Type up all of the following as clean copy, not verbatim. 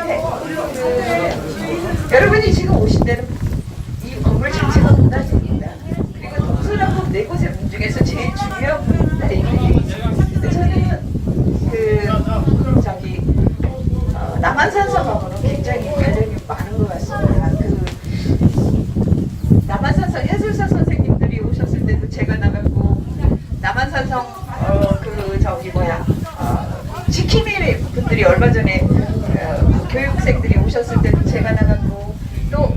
네, 여러분이 지금 오신 데는 이 건물 자체가 문화재입니다. 그리고 동서남북 네 곳의 문 중에서 제일 중요한 문입니다. 근데 저는 저기 남한산성하고는 굉장히 관련이 많은 것 같습니다. 남한산성 해설사 선생님들이 오셨을 때도 제가 나갔고, 남한산성 지킴이 분들이 얼마 전에 교육생들이 오셨을 때도 제가 나갔고, 또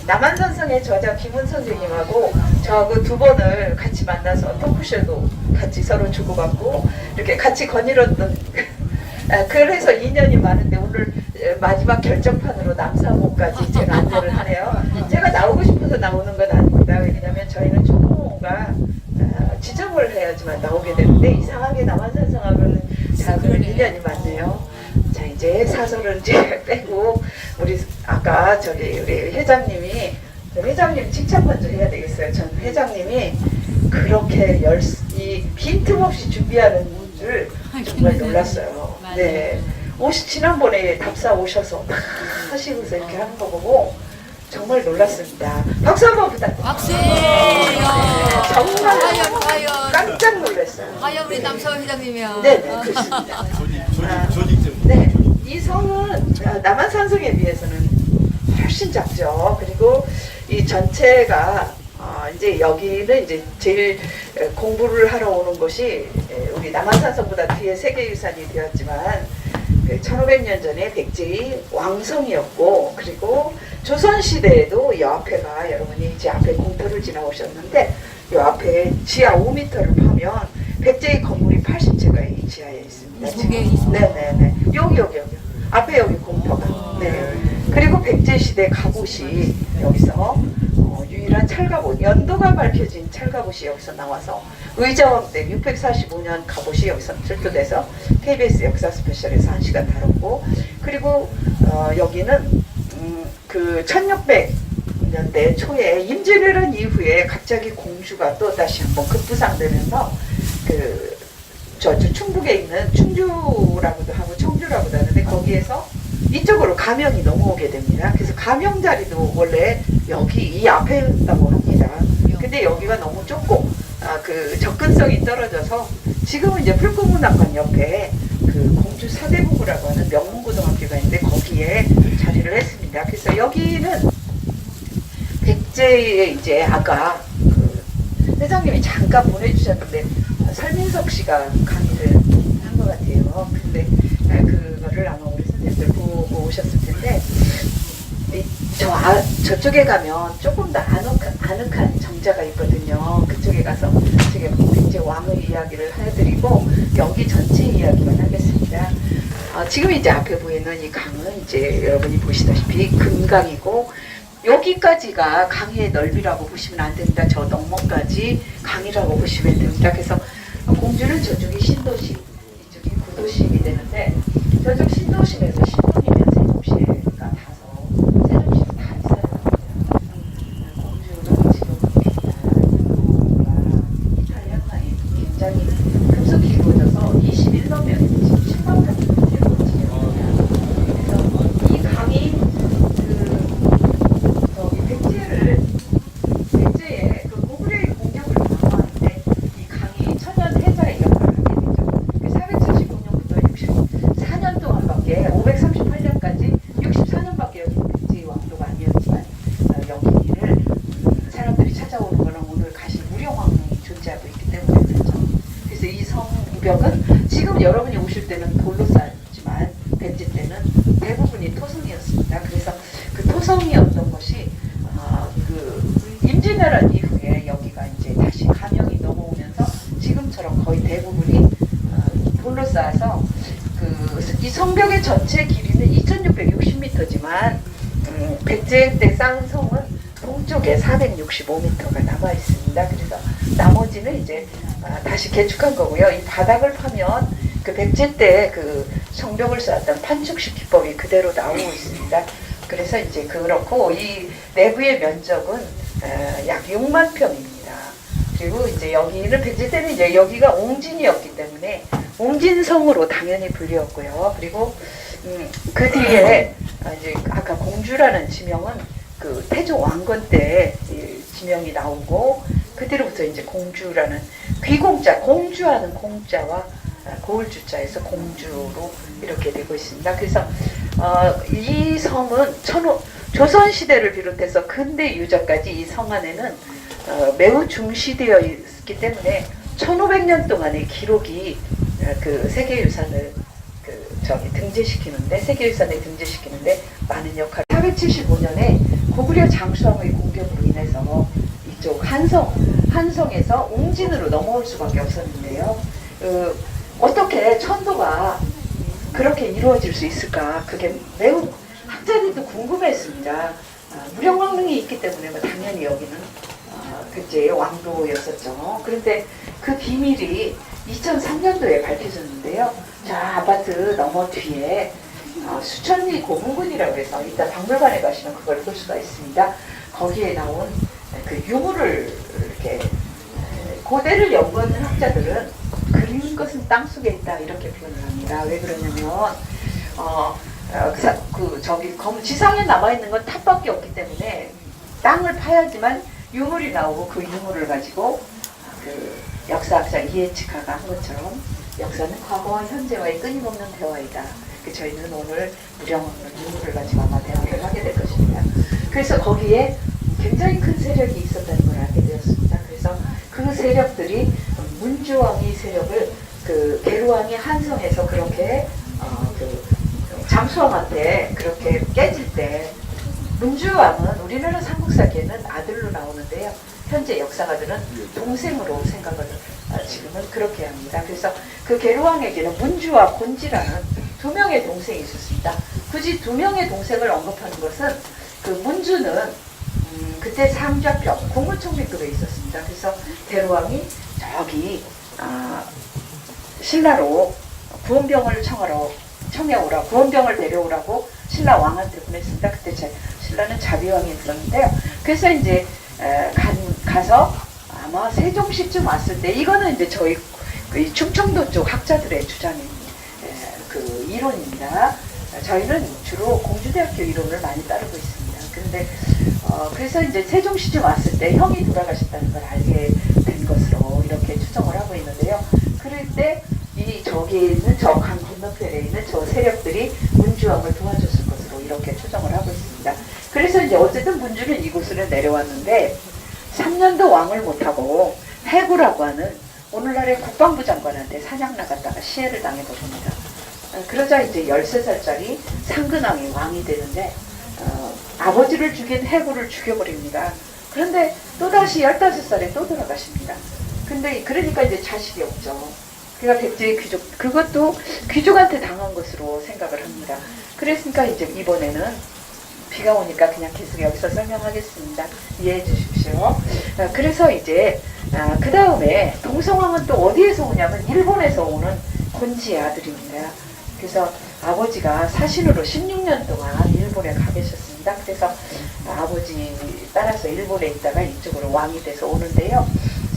남한산성의 저자 김훈 선생님하고 저하고 두 번을 같이 만나서 토크쇼도 같이 서로 주고받고 이렇게 같이 거닐었던 그래서 인연이 많은데 오늘 마지막 결정판으로 남사모까지 제가 안내를 하네요. 제가 나오고 싶어서 나오는 건 아닙니다. 왜냐하면 저희는 초공호가 지정을 해야지만 나오게 되는데 이상하게 남한산성하고는 작은 인연이 많네요. 자, 이제 사설은 이제 빼고 우리 아까 우리 회장님이 회장님 칭찬 먼저 해야 되겠어요. 전 회장님이 그렇게 빈틈없이 준비하는 줄 정말 놀랐어요. 네, 지난번에 답사 오셔서 막 하시면서 이렇게 하는 거 보고 정말 놀랐습니다. 박수 한번 부탁드립니다. 박수! 정말 과연. 깜짝 놀랐어요. 과연 우리 남서울 회장님이요. 네, 그렇습니다. 네, 이 성은 남한산성에 비해서는 훨씬 작죠. 그리고 이 전체가 이제 여기는 이제 제일 공부를 하러 오는 곳이 우리 남한산성보다 뒤에 세계유산이 되었지만 1500년 전에 백제의 왕성이었고, 그리고 조선시대에도 이 앞에가 여러분이 이제 앞에 공터를 지나오셨는데 이 앞에 지하 5m를 파면 백제의 건물이 80채가 이 지하에 있습니다. 네네네. 여기 앞에 여기 공터가. 네. 그리고 백제시대 갑옷이 여기서 유일한 철갑옷, 연도가 밝혀진 철갑옷이 여기서 나와서 의자왕 때 645년 갑옷이 여기서 출토돼서 KBS 역사 스페셜에서 1시간 다뤘고, 그리고 여기는 그 1600년대 초에 임진왜란 이후에 갑자기 공주가 또 다시 한번 급부상되면서 저 충북에 있는 충주라고도 하고 청주라고도 하는데 거기에서 이쪽으로 가명이 넘어오게 됩니다. 그래서 가명 자리도 원래 여기 이 앞에 있다고 합니다. 근데 여기가 너무 좁고 그 접근성이 떨어져서 지금은 이제 풀꽃문학관 옆에 그 공주 사대부고라고 하는 명문고등학교가 있는데 거기에 자리를 했습니다. 그래서 여기는 백제의 이제 아까 그 회장님이 잠깐 보내주셨는데 설민석 씨가 강의를 한 것 같아요. 근데 그거를 아마 우리 선생님들 보고 오셨을 텐데 저쪽에 가면 조금 더 아늑한 정자가 있거든요. 그쪽에 가서 제가 백제 왕의 이야기를 해드리고 여기 전체 이야기만 하겠습니다. 지금 이제 앞에 보이는 이 강은 이제 여러분이 보시다시피 금강이고, 여기까지가 강의 넓이라고 보시면 안 됩니다. 저 너머까지 강이라고 보시면 됩니다. 그래서 공주는 저쪽이 신도시, 이쪽이 구도심이 되는데, 저쪽 신도심에서 신도이면 세종시가 다서 세종시로 다 있어요. 공주는 지금 이탈리아 강이 굉장히 급속히 이루어져서 21년면 지금 10만 칸 정도 이루어지거든요. 그래서 이 강이 백제의 그 고구려의 공격을 방어하는데 이 강이 천연 해자의 역할을 하게 되죠. 475년부터 64년 동안밖에 538년까지 64년밖에 여기 백제의 왕도가 아니었지만 여기를 사람들이 찾아오는 거는 오늘 가신 무령왕릉이 존재하고 있기 때문에 그렇죠. 그래서 이 성벽은 지금 여러분이 오실 때는 돌로 쌓였지만 백제 때는 대부분이 토성이었습니다. 그래서 그 토성이었던 것이 임진왜란 이후에 여기가 이제 다시 가명이 넘어오면서 지금처럼 거의 대부분이 돌로 쌓아서 이 성벽의 전체 길이는 2660m지만 백제 때 쌓은 성은 동쪽에 465m가 남아 있습니다. 그래서 나머지는 이제 다시 개축한 거고요. 이 바닥을 파면 그 백제 때 그 성벽을 쌓았던 판축식 기법이 그대로 나오고 있습니다. 그래서 이제 그렇고 이 내부의 면적은 약 6만 평입니다. 그리고 이제 여기는 백제 때는 이제 여기가 옹진이었기 때문에 옹진성으로 당연히 불리었고요. 그리고 그 뒤에 이제 아까 공주라는 지명은 그 태조 왕건 때 지명이 나오고 그 뒤로부터 이제 공주라는 귀공자, 공주하는 공자와 고을주자에서 공주로 이렇게 되고 있습니다. 그래서 이 성은 조선 시대를 비롯해서 근대 유적까지 이 성 안에는 매우 중시되어 있기 때문에 1500년 동안의 기록이 그 세계유산을 세계유산에 등재시키는데 많은 역할을. 475년에 고구려 장수왕의 공격으로 인해서 이쪽 한성에서 웅진으로 넘어올 수밖에 없었는데요. 어떻게 천도가 그렇게 이루어질 수 있을까? 그게 매우 학자들도 궁금했습니다. 무령왕릉이 있기 때문에 당연히 여기는 그제 왕도였었죠. 그런데 그 비밀이 2003년도에 밝혀졌는데요. 자, 아파트 너머 뒤에 수천리 고문군이라고 해서 이따 박물관에 가시면 그걸 볼 수가 있습니다. 거기에 나온 그 유물을 이렇게 고대를 연구하는 학자들은 그린 것은 땅속에 있다 이렇게 표현을 합니다. 왜 그러냐면 지상에 남아있는 건 탑밖에 없기 때문에 땅을 파야지만 유물이 나오고 그 유물을 가지고 그 역사학자 이에치카가 한 것처럼 역사는 과거와 현재와의 끊임없는 대화이다. 저희는 오늘 무령왕릉 유물을 가지고 아마 대화를 하게 될 것입니다. 그래서 거기에 굉장히 큰 세력이 있었다는 걸 알게 되었습니다. 그래서 그 세력들이 문주왕의 세력을 그 계루왕이 한성에서 그렇게 장수왕한테 그렇게 깨질 때 문주왕은 우리나라 삼국사기에는 아들로 나오는데요. 현재 역사가들은 동생으로 생각을 지금은 그렇게 합니다. 그래서 그 계루왕에게는 문주와 곤지라는 두 명의 동생이 있었습니다. 굳이 두 명의 동생을 언급하는 것은 그 문주는 그때 상좌병 국무총리급에 있었습니다. 그래서 계루왕이 저기 신라로 구원병을 청해오라 구원병을 데려오라고 신라 왕한테 보냈습니다. 그때 신라는 자비왕이 있었는데요. 그래서 이제 가서 아마 세종시쯤 왔을 때 이거는 이제 저희 그 충청도 쪽 학자들의 주장인 그 이론입니다. 저희는 주로 공주대학교 이론을 많이 따르고 있습니다. 그런데 그래서 이제 세종시쯤 왔을 때 형이 돌아가셨다는 걸 알게 된 것으로 이렇게 추정을 하고 있는데요. 그럴 때 저기 있는 저 강 건너편에 있는 저 세력들이 문주왕을 도와줬을 것으로 이렇게 추정을 하고 있습니다. 그래서 이제 어쨌든 문주는 이곳으로 내려왔는데 3년도 왕을 못하고 해구라고 하는 오늘날의 국방부 장관한테 사냥 나갔다가 시해를 당해버립니다. 그러자 이제 13살짜리 상근왕이 왕이 되는데 아버지를 죽인 해구를 죽여버립니다. 그런데 또다시 15살에 또 돌아가십니다. 근데 그러니까 이제 자식이 없죠. 그러니까 백제의 귀족, 그것도 귀족한테 당한 것으로 생각을 합니다. 그랬으니까 이제 이번에는 비가 오니까 그냥 계속 여기서 설명하겠습니다. 이해해 주십시오. 그래서 이제 그 다음에 동성왕은 또 어디에서 오냐면 일본에서 오는 곤지의 아들입니다. 그래서 아버지가 사신으로 16년 동안 일본에 가 계셨습니다. 그래서 아버지 따라서 일본에 있다가 이쪽으로 왕이 돼서 오는데요.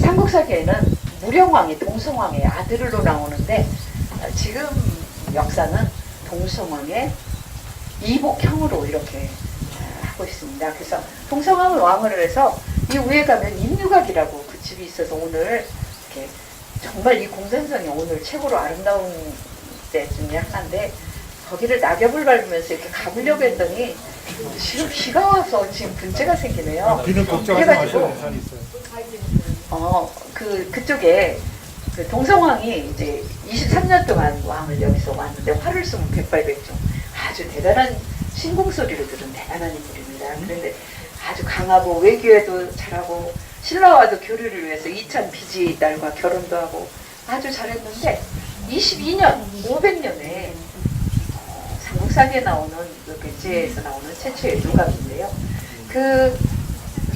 삼국사기에는 무령왕이 동성왕의 아들로 나오는데 지금 역사는 동성왕의 이복형으로 이렇게 하고 있습니다. 그래서 동성왕을 왕을 해서 이 위에 가면 임유각이라고 그 집이 있어서 오늘 이렇게 정말 이 공산성이 오늘 최고로 아름다운 때 중에 하나인데 거기를 낙엽을 밟으면서 이렇게 가보려고 했더니 지금 비가 와서 지금 문제가 생기네요. 비는 걱정하지 마셔도 산이 있어요. 그쪽에 그 동성왕이 이제 23년 동안 왕을 여기서 왔는데 화를 쏘면 백발백중 아주 대단한 신궁 소리를 들은 대단한 인물입니다. 그런데 아주 강하고 외교에도 잘하고 신라와도 교류를 위해서 이찬 비지 딸과 결혼도 하고 아주 잘했는데 22년 500년에 삼국사기에 나오는 그 백제에서 나오는 최초의 유각인데요. 그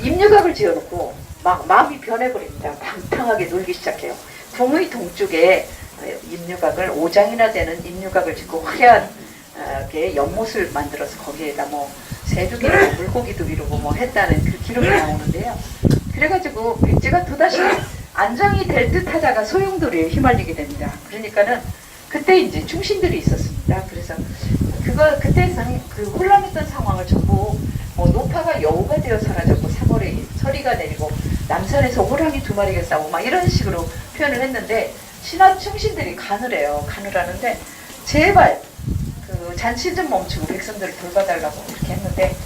임유각을 지어놓고 막 마음이 변해버립니다. 방탕하게 놀기 시작해요. 궁의 동쪽에 임유각을 5장이나 되는 임유각을 짓고 화려하게 연못을 만들어서 거기에다 뭐 새도 기르고 물고기도 기르고 뭐 했다는 그 기록이 나오는데요. 그래가지고 백제가 또다시 안정이 될 듯 하다가 소용돌이에 휘말리게 됩니다. 그러니까는 그때 이제 충신들이 있었습니다. 그래서 그 그때는 그 혼란했던 상황을 전부 노파가 여우가 되어 사라졌고 3월에 서리가 내리고 남산에서 호랑이 2마리가 싸우고 막 이런 식으로 표현을 했는데 신하 충신들이 간을 해요. 간을 하는데 제발 그 잔치 좀 멈추고 백성들을 돌봐달라고 이렇게 했는데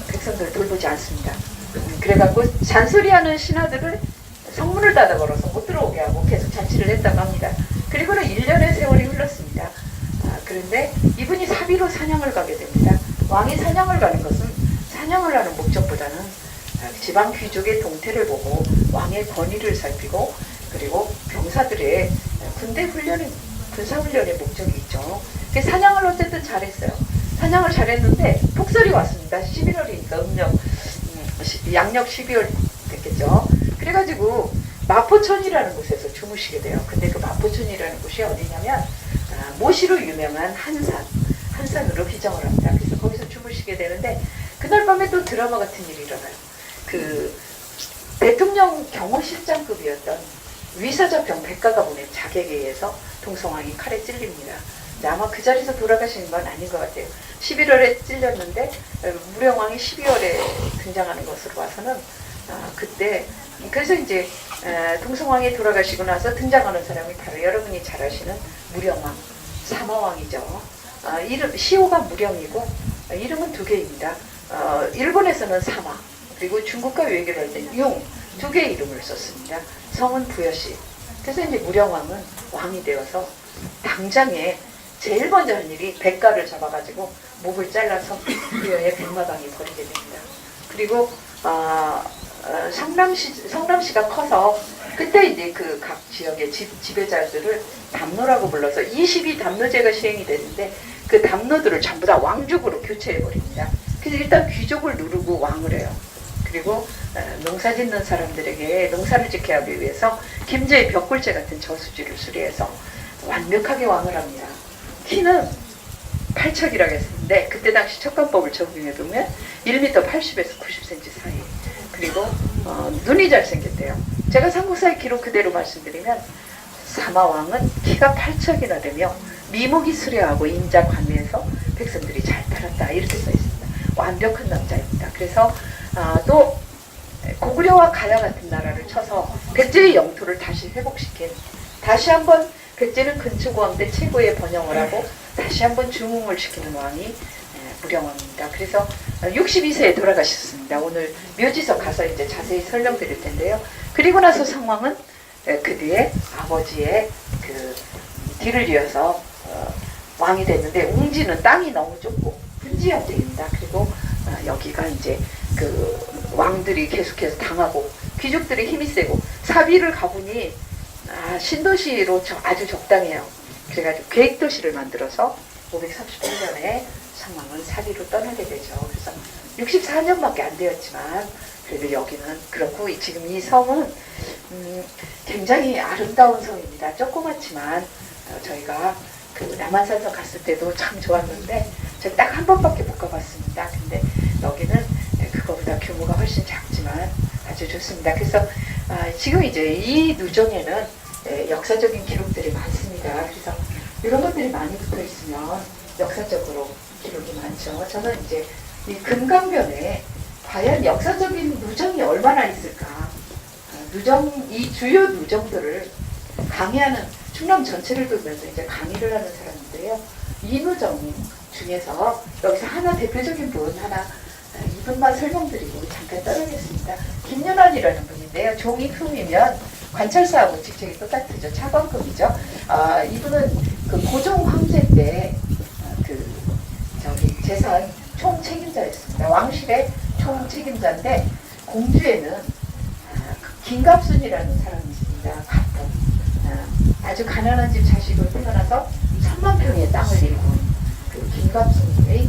백성들을 돌보지 않습니다. 그래갖고 잔소리하는 신하들을 성문을 닫아 걸어서 못 들어오게 하고 계속 잔치를 했다고 합니다. 그리고는 1년의 세월이 흘렀습니다. 그런데 이분이 사비로 사냥을 가게 됩니다. 왕이 사냥을 가는 것은 사냥을 하는 목적보다는 지방 귀족의 동태를 보고 왕의 권위를 살피고 그리고 병사들의 군대 훈련의 군사 훈련의 목적이 있죠. 사냥을 어쨌든 잘했어요. 사냥을 잘했는데 폭설이 왔습니다. 11월이니까 양력 12월 됐겠죠. 그래가지고 마포천이라는 곳에서 주무시게 돼요. 근데 그 마포천이라는 곳이 어디냐면 모시로 유명한 한산으로 기정을 합니다. 그래서 거기서 주무시게 되는데 그날 밤에 또 드라마 같은 일이 일어나요. 그 대통령 경호실장급이었던 위사자병 백가가 보낸 자객에 의해서 동성왕이 칼에 찔립니다. 아마 그 자리에서 돌아가시는 건 아닌 것 같아요. 11월에 찔렸는데 무령왕이 12월에 등장하는 것으로 봐서는 그때 그래서 이제 동성왕이 돌아가시고 나서 등장하는 사람이 바로 여러분이 잘 아시는 무령왕 사마왕이죠. 이름 시호가 무령이고 이름은 2개입니다. 일본에서는 사마 그리고 중국과 외교를 할 때 용 2개의 이름을 썼습니다. 성은 부여시. 그래서 이제 무령왕은 왕이 되어서 당장에 제일 먼저 한 일이 백가를 잡아가지고 목을 잘라서 부여의 백마당에 버리게 됩니다. 그리고 성남시가 커서 그때 이제 그 각 지역의 지배자들을 담노라고 불러서 22담노제가 시행이 됐는데 그 담노들을 전부 다 왕족으로 교체해버립니다. 그래서 일단 귀족을 누르고 왕을 해요. 그리고 농사 짓는 사람들에게 농사를 짓게 하기 위해서 김제의 벽골제 같은 저수지를 수리해서 완벽하게 왕을 합니다. 키는 8척이라고 했는데 그때 당시 척관법을 적용해보면 1m 80에서 90cm 사이. 그리고 눈이 잘생겼대요. 제가 삼국사의 기록 그대로 말씀드리면 사마왕은 키가 8척이나 되며 미목이 수려하고 인자 관리해서 백성들이 잘 따랐다 이렇게 써 있습니다. 완벽한 남자입니다. 그래서 또 고구려와 가야 같은 나라를 쳐서 백제의 영토를 다시 회복시킨 다시 한번 백제는 근초고함대 최고의 번영을 하고 다시 한번 중흥을 시키는 왕이 무령왕입니다. 그래서 62세에 돌아가셨습니다. 오늘 묘지서 가서 이제 자세히 설명드릴 텐데요. 그리고 나서 성왕은 그 뒤에 아버지의 그 뒤를 이어서 왕이 됐는데 웅지는 땅이 너무 좁고 분지연대입니다. 그리고 여기가 이제 그 왕들이 계속해서 당하고 귀족들이 힘이 세고 사비를 가보니 신도시로 아주 적당해요. 그래가지고 계획도시를 만들어서 538년에 성왕은 사비로 떠나게 되죠. 그래서 64년밖에 안 되었지만 그래도 여기는 그렇고 지금 이 성은 굉장히 아름다운 성입니다. 조그맣지만 저희가 그 남한산성 갔을 때도 참 좋았는데 저희 딱 한 번밖에 못 가봤습니다. 근데 여기는 그거보다 규모가 훨씬 작지만 아주 좋습니다. 그래서 지금 이제 이 누정에는 역사적인 기록들이 많습니다. 그래서 이런 것들이 많이 붙어 있으면 역사적으로 기록이 많죠. 저는 이제 이 금강변에 과연 역사적인 누정이 얼마나 있을까? 이 주요 누정들을 강의하는 충남 전체를 돌면서 이제 강의를 하는 사람인데요. 이 누정 중에서 여기서 하나 대표적인 분 하나 이분만 설명드리고 잠깐 떠나겠습니다. 김윤환이라는 분인데요. 종이 품이면 관찰사하고 직책이 똑같죠. 차관급이죠. 이분은 그 고종 황제 때 재산 총책임자였습니다. 왕실의 총책임자인데 공주에는 김갑순이라는 사람이 있습니다. 갑분. 아주 가난한 집 자식으로 태어나서 3만 평의 땅을 일군 그 김갑순의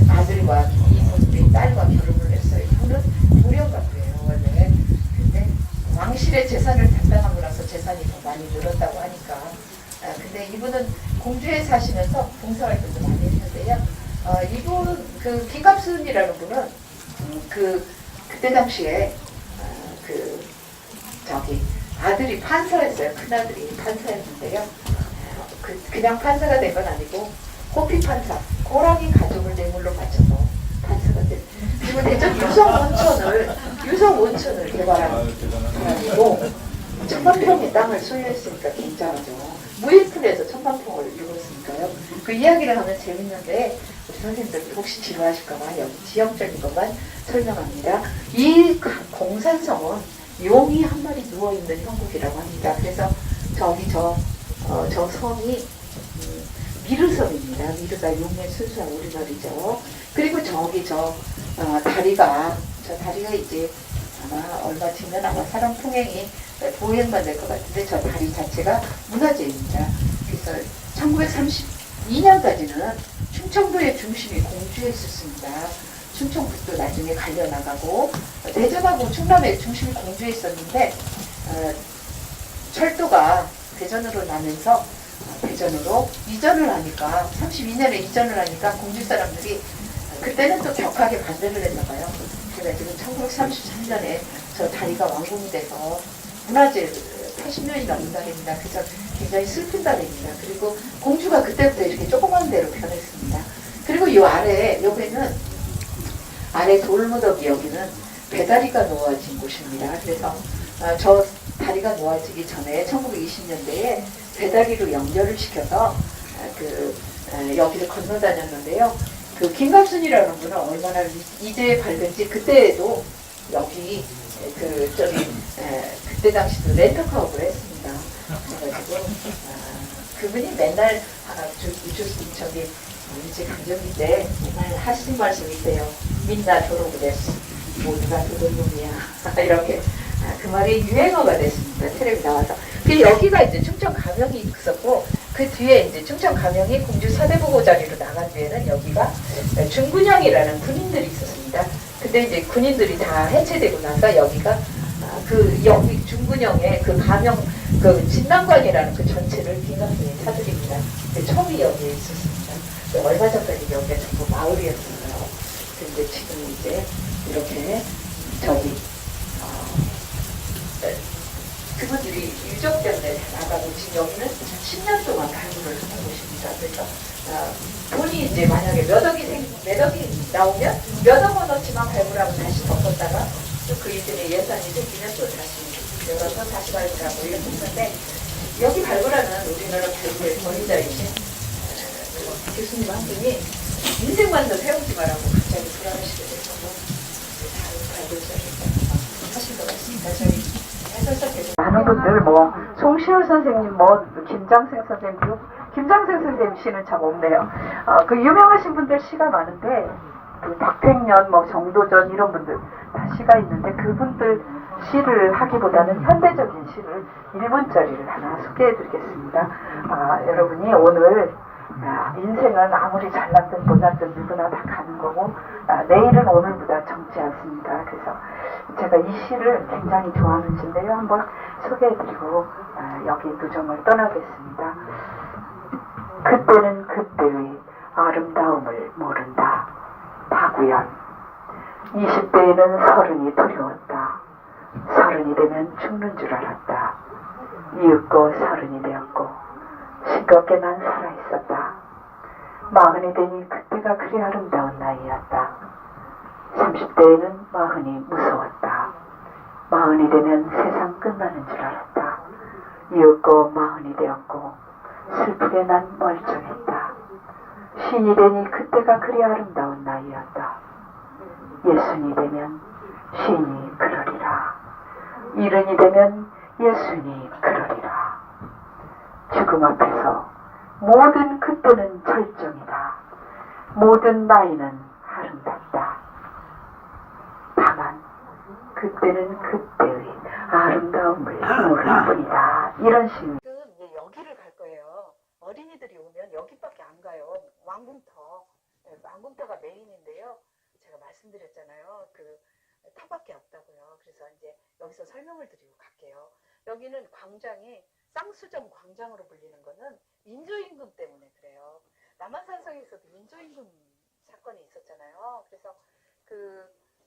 아들과 이분의 딸과 결혼을 했어요. 이분은 무령갑부예요 원래. 근데 왕실의 재산을 담당하고 나서 재산이 더 많이 늘었다고 하니까. 근데 이분은 공주에 사시면서 봉사활동도 많이 했는데요. 이분 그 김갑순이라는 분은 그때 당시에 아들이 판사였어요. 큰 아들이 판사였는데요. 그냥 판사가 된 건 아니고 고피 판사, 호랑이 가족을 뇌물로 바쳐서 판사가 된. 그리고 대전 유성 온천을 개발한 사람이고 천만평의 땅을 소유했으니까 굉장하죠. 무일푼에서 천만평을 이뤘으니까요. 그 이야기를 하면 재밌는데 우리 선생님들 혹시 지루하실까봐 여기 지형적인 것만 설명합니다. 이 공산성은 용이 한 마리 누워있는 형국이라고 합니다. 그래서 저기 저 섬이 미르섬입니다. 미르가 용의 순수한 우리말이죠. 그리고 저기 다리가 이제 아마 얼마 뒤면 아마 사람 풍행이 보행만 될 것 같은데 저 다리 자체가 문화재입니다. 그래서 1932년까지는 충청도의 중심이 공주에 있었습니다. 충청북도 나중에 갈려나가고 대전하고 충남의 중심이 공주에 있었는데 철도가 대전으로 나면서 대전으로 이전을 하니까 32년에 이전을 하니까 공주 사람들이 그때는 또 격하게 반대를 했나봐요. 그래가지고 1933년에 저 다리가 완공이 돼서 문화재 80년이 넘는 달입니다. 그래서 굉장히 슬픈 달입니다. 그리고 공주가 그때부터 이렇게 조그만 데로 변했습니다. 그리고 이 아래 여기는 아래 돌무더기 여기는 배다리가 놓아진 곳입니다. 그래서 저 다리가 놓아지기 전에 1920년대에 배다리로 연결을 시켜서 여기를 건너 다녔는데요. 그 김갑순이라는 분은 얼마나 이제 밝은지 그때에도 여기 그때 당시도 렌터카업을 했습니다. 그래가지고 그분이 맨날 일제 강점기 때 맨날 하신 말씀이 있대요. 민나 도로고 됐어. 모두가 도둑놈이야. 이렇게 그 말이 유행어가 됐습니다. 텔레비 나와서. 그 여기가 이제 충청 가명이 있었고 그 뒤에 이제 충청 가명이 공주 사대부고 자리로 나간 뒤에는 여기가 중군영이라는 군인들이 있었습니다. 근데 이제 군인들이 다 해체되고 나서 여기가 여기 중군영의 그 가명 그 진남관이라는 그 전체를 김갑순이 사들입니다. 처음이 여기에 있었습니다. 얼마 전까지 여기가 전부 마을이었어요. 근데 지금 이제 이렇게 그분들이 유적 때문에 나가고 지금 여기는 10년 동안 발굴을 하는 곳입니다. 그래서 돈이 이제 만약에 몇 억이 나오면 몇 억 원어치만 발굴하고 다시 덮었다가 또 그 이전에 예산이 생기면 또 다시 열어서 다시 발굴하고 이렇게 했는데 여기 발굴하는 우리나라 발굴의 권위자이신 교수님 한 분이 인생만 더 세우지 말라고 갑자기 불안하시게 돼서 발굴자를 하신 것 같습니다. 저희 많은 분들 송시울 선생님 김장생 선생님 김장생 선생님 시는 참 없네요. 그 유명하신 분들 시가 많은데 그 박택년 정도전 이런 분들 다 시가 있는데 그분들 시를 하기보다는 현대적인 시를 1분짜리를 하나 소개해드리겠습니다. 여러분이 오늘 인생은 아무리 잘났든 못났든 누구나 다 가는 거고 내일은 오늘보다 적지 않습니다. 그래서 제가 이 시를 굉장히 좋아하는 시인데요. 한번 소개해드리고 여기 누정을 떠나겠습니다. 그때는 그때의 아름다움을 모른다. 박우연. 20대에는 서른이 두려웠다. 서른이 되면 죽는 줄 알았다. 이윽고 서른이 되었고 싱겁게만 살아있었다. 마흔이 되니 그때가 그리 아름다운 나이였다. 30대에는 마흔이 무서웠다. 마흔이 되면 세상 끝나는 줄 알았다. 이윽고 마흔이 되었고 슬프게 난 멀쩡했다. 신이 되니 그때가 그리 아름다운 나이였다. 예순이 되면 신이 그러리라. 일흔이 되면 예순이 그러리라. 죽음 앞에서 모든 그때는 절정이다. 모든 나이는 아름답다. 다만 그때는 그때의 아름다움을 모를 뿐이다. 이런 식으로 이제 여기를 갈 거예요. 어린이들이 오면 여기밖에 안 가요. 왕궁터가 메인인데요. 제가 말씀드렸잖아요. 그 터밖에 없다고요. 그래서 이제 여기서 설명을 드리고 갈게요. 여기는 광장이 쌍수점 광장으로 불리는 거는 민조임금 때문에 그래요. 남한산성에서도 민조임금 사건이 있었잖아요. 그래서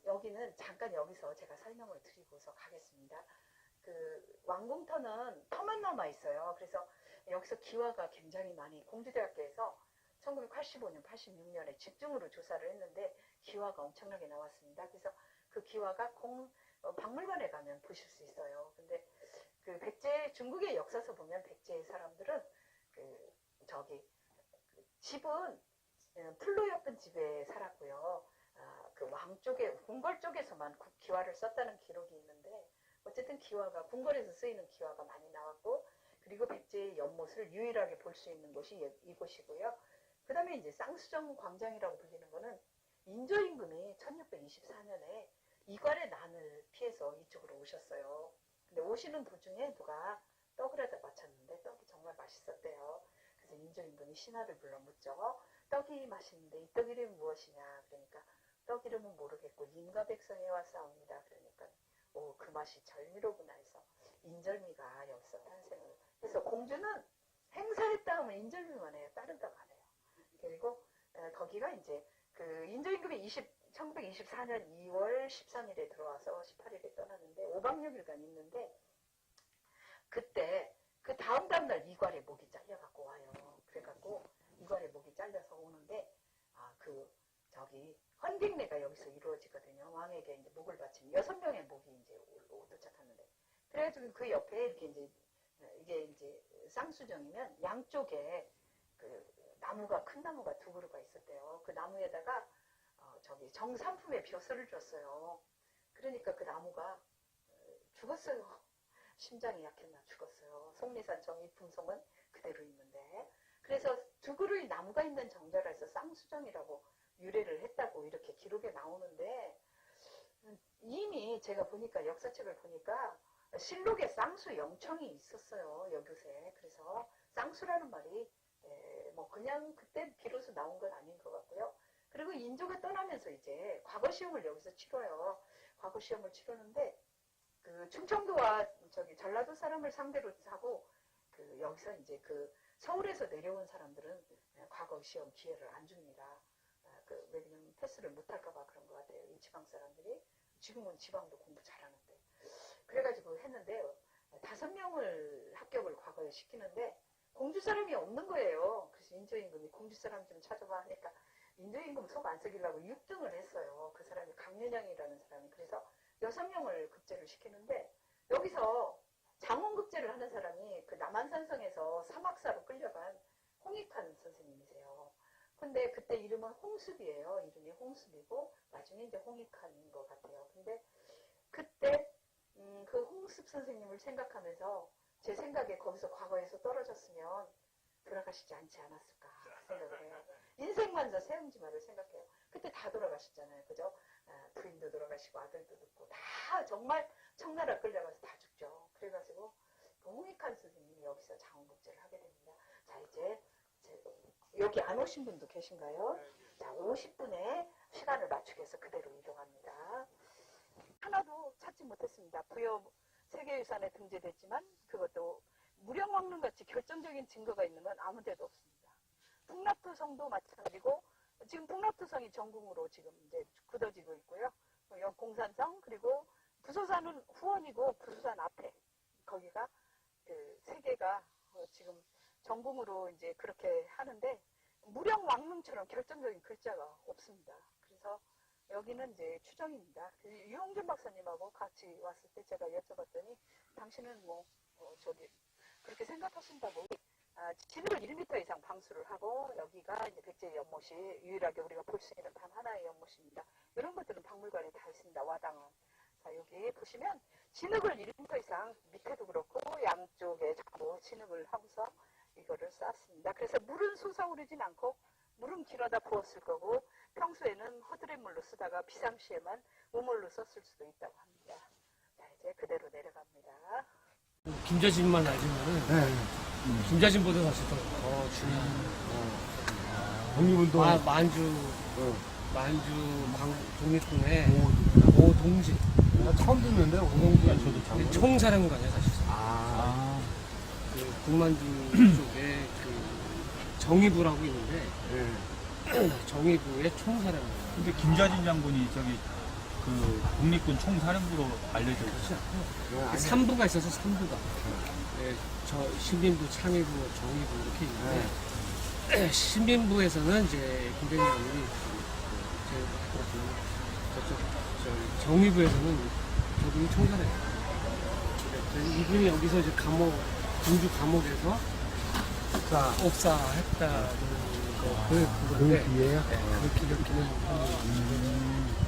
여기는 잠깐 여기서 제가 설명을 드리고서 가겠습니다. 왕궁터는 터만 남아 있어요. 그래서 여기서 기와가 굉장히 많이 공주대학교에서 1985년, 86년에 집중으로 조사를 했는데 기와가 엄청나게 나왔습니다. 그래서 그 기와가 박물관에 가면 보실 수 있어요. 근데 그 백제 중국의 역사서 보면 백제의 사람들은 집은 풀로 엮은 집에 살았고요. 그 왕 쪽에 궁궐 쪽에서만 기와를 썼다는 기록이 있는데 어쨌든 기와가 궁궐에서 쓰이는 기와가 많이 나왔고 그리고 백제의 연못을 유일하게 볼 수 있는 곳이 이곳이고요. 그 다음에 이제 쌍수정 광장이라고 불리는 거는 인조 임금이 1624년에 이괄의 난을 피해서 이쪽으로 오셨어요. 근데 오시는 도중에 누가 떡을 하다 마쳤는데 떡이 정말 맛있었대요. 그래서 인조 임금이 신하를 불러 묻죠. 떡이 맛있는데 이 떡 이름이 무엇이냐. 그러니까 떡 이름은 모르겠고 인과 백성에 왔사옵니다. 그러니까 그 맛이 절미로구나 해서 인절미가 여기서 탄생을 해서 공주는 행사했다 하면 인절미만 해요. 다른 떡 안 해요. 그리고 거기가 이제 그 인조 임금이 1924년 2월 13일에 들어와서 18일에 떠났는데 5박 6일간 있는데 그때 그 다음날 이괄의 목이 잘려갖고 와요. 그래갖고 이괄의 목이 잘려서 오는데 헌객례가 여기서 이루어지거든요. 왕에게 이제 목을 바친 6명의 목이 이제 도착하는데 그래가지고 그 옆에 이렇게 이게 이제 쌍수정이면 양쪽에 그 나무가 큰 나무가 두 그루가 있었대요. 그 나무에다가 정삼품의 벼슬을 줬어요. 그러니까 그 나무가 죽었어요. 심장이 약했나 죽었어요. 속리산 정이품송은 그대로 있는데 그래서 두 그루의 나무가 있는 정자라서 쌍수정이라고 유래를 했다고 이렇게 기록에 나오는데 이미 제가 보니까 역사책을 보니까 실록에 쌍수 영청이 있었어요. 여교세. 그래서 쌍수라는 말이 뭐 그냥 그때 비로소 나온 건 아닌 것 같고요. 그리고 인조가 떠나면서 이제 과거 시험을 여기서 치러요. 과거 시험을 치르는데 그 충청도와 전라도 사람을 상대로 하고 여기서 이제 서울에서 내려온 사람들은 과거 시험 기회를 안 줍니다. 왜냐면 패스를 못할까봐 그런 것 같아요. 이 지방 사람들이. 지금은 지방도 공부 잘하는데. 그래가지고 했는데 5명을 합격을 과거에 시키는데 공주 사람이 없는 거예요. 그래서 인조 임금이 공주 사람 좀 찾아봐 하니까 인조 임금 속 안 썩이려고 6등을 했어요. 그 사람이 강윤양이라는 사람이. 그래서 6명을 급제를 시키는데 여기서 장원급제를 하는 사람이 그 남한산성에서 사막사로 끌려간 홍익환 선생님이세요. 근데 그때 이름은 홍습이에요. 이름이 홍습이고 나중에 이제 홍익환인 것 같아요. 근데 그때 그 홍습 선생님을 생각하면서 제 생각에 거기서 과거에서 떨어졌으면 돌아가시지 않지 않았을까 생각을 해요. 인생만서 세움지마를 생각해요. 그때 다 돌아가셨잖아요. 그죠? 부인도 돌아가시고 아들도 듣고 다 정말 청나라 끌려가서 다 죽죠. 그래가지고 그 홍익환 선생님이 여기서 장원급제를 하게 됩니다. 자 이제 여기 안 오신 분도 계신가요? 자 50분에 시간을 맞추기 위해서 그대로 이동합니다. 하나도 찾지 못했습니다. 부여 세계유산에 등재됐지만 그것도 무령왕릉같이 결정적인 증거가 있는 건 아무 데도 없습니다. 풍납토성도 마찬가지고 지금 풍납토성이 전궁으로 지금 이제 굳어지고 있고요. 공산성 그리고 부소산은 후원이고 부소산 앞에 거기가 세 개가 지금 전궁으로 이제 그렇게 하는데 무령왕릉처럼 결정적인 글자가 없습니다. 그래서 여기는 이제 추정입니다. 유홍준 박사님하고 같이 왔을 때 제가 여쭤봤더니 당신은 그렇게 생각하신다고 진흙을 1m 이상 방수를 하고 여기가 이제 백제의 연못이 유일하게 우리가 볼 수 있는 단 하나의 연못입니다. 이런 것들은 박물관에 다 있습니다. 와당은. 자 여기 보시면 진흙을 1m 이상 밑에도 그렇고 양쪽에 자꾸 진흙을 하고서 이거를 쌌습니다. 그래서 물은 솟아오르진 않고 물은 길어다 부었을 거고 평소에는 허드렛물로 쓰다가 비상시에만 우물로 썼을 수도 있다고 합니다. 자 이제 그대로 내려갑니다. 김자진만 알지만은 김자진보다 사실 더 중요한 독립운동 만주 독립군의 오동진 나 처음 듣는데 오동진 저도 참 총사령관이야 사실상. 그 북만주 쪽에 그 정의부라고 있는데 정의부의 총사령관. 근데 김자진 장군이 그 국립군 총사령부로 알려져 있죠. 그 3부가 있어서 3부가. 저 신림부, 창의부, 정의부 이렇게 있는데 신민부에서는 이제 김대중 의원이 제가 저쪽 정의부에서는 저분이 총괄해요. 이분이 여기서 이제 공주 감옥에서 옥사했다는 그건데 뒤에요?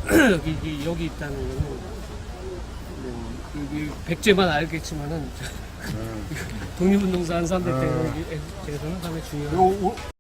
그렇게 여기 있다는 거는 여기 백제만 알겠지만은 독립운동사 한 사람들 대해서는 상당히 중요한.